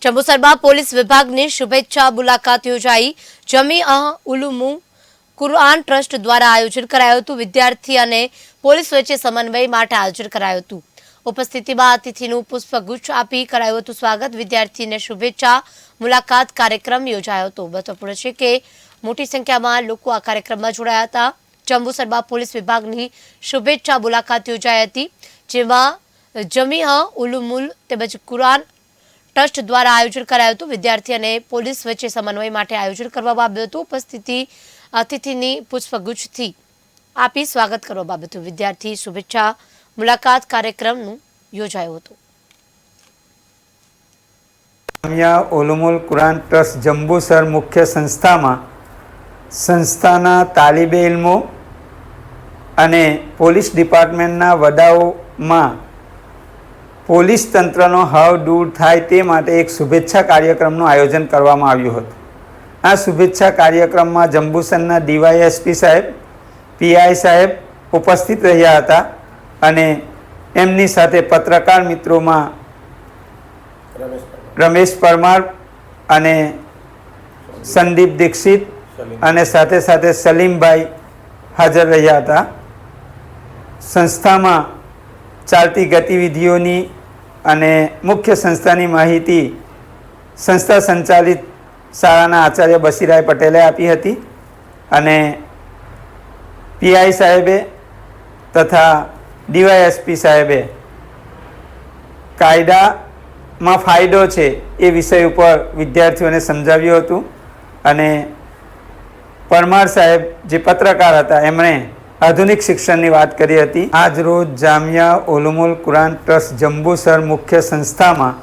જંબુસરમાં police વિભાગની શુભેચ્છા મુલાકાત યોજાઈ। જમીઅ ઉલુમુ કુરઆન ટ્રસ્ટ દ્વારા આયોજન કરાયું હતું। વિદ્યાર્થી અને પોલીસ વચ્ચે સમન્વય માટે આયોજન કરાયું હતું। ઉપસ્થિતિમાં અતિથિનું પુષ્પગુચ્છ આપી કરાયું હતું સ્વાગત। વિદ્યાર્થીને શુભેચ્છા મુલાકાત કાર્યક્રમ યોજાયો હતો। મહત્વપૂર્ણ છે કે મોટી સંખ્યામાં લોકો આ કાર્યક્રમમાં જોડાયા હતા। જંબુસરમાં પોલીસ વિભાગની શુભેચ્છા મુલાકાત યોજાઈ હતી, જેમાં જમીઅ ઉલુમુલ તેમજ કુરઆન ટ્રસ્ટ દ્વારા આયોજન કરાયું હતું। વિદ્યાર્થી અને પોલીસ વચ્ચે સમન્વય માટે આયોજન કરવામાં આવ્યું હતું। ઉપસ્થિતિ અતિથિની પુષ્પગુચ્છથી આપી સ્વાગત કરવામાં આવ્યું હતું। વિદ્યાર્થી શુભેચ્છા મુલાકાત કાર્યક્રમનું યોજાયું હતું। જામિયા ઉલુમુલ કુરાન ટ્રસ્ટ જંબુસર મુખ્ય સંસ્થામાં સંસ્થાના તાલીબે ઇલ્મો અને પોલીસ ડિપાર્ટમેન્ટના વડાઓમાં પોલીસ તંત્રનો હાવ દૂર થાય તે માટે એક શુભેચ્છા કાર્યક્રમનું આયોજન કરવામાં આવ્યું હતું। આ શુભેચ્છા કાર્યક્રમમાં જંબુસરના ડીવાયએસપી સાહેબ, પીઆઈ સાહેબ ઉપસ્થિત રહ્યા હતા અને એમની સાથે પત્રકાર મિત્રોમાં રમેશ પરમાર અને સંદીપ દીક્ષિત અને સાથે સાથે સલીમભાઈ હાજર રહ્યા હતા। સંસ્થામાં ચાલતી ગતિવિધિઓની અને મુખ્ય સંસ્થાની માહિતી સંસ્થા સંચાલિત શાળાના આચાર્ય બશીરાય પટેલે આપી હતી અને પીઆઈ સાહેબે તથા ડીવાયએસપી સાહેબે કાયદામાં ફાયદો છે એ વિષય ઉપર વિદ્યાર્થીઓને સમજાવ્યું હતું અને પરમાર સાહેબ જે પત્રકાર હતા એમણે આધુનિક શિક્ષણની વાત કરી હતી। આજ રોજ જામિયા ઉલુમુલ કુરાન ટ્રસ્ટ જંબુસર મુખ્ય સંસ્થામાં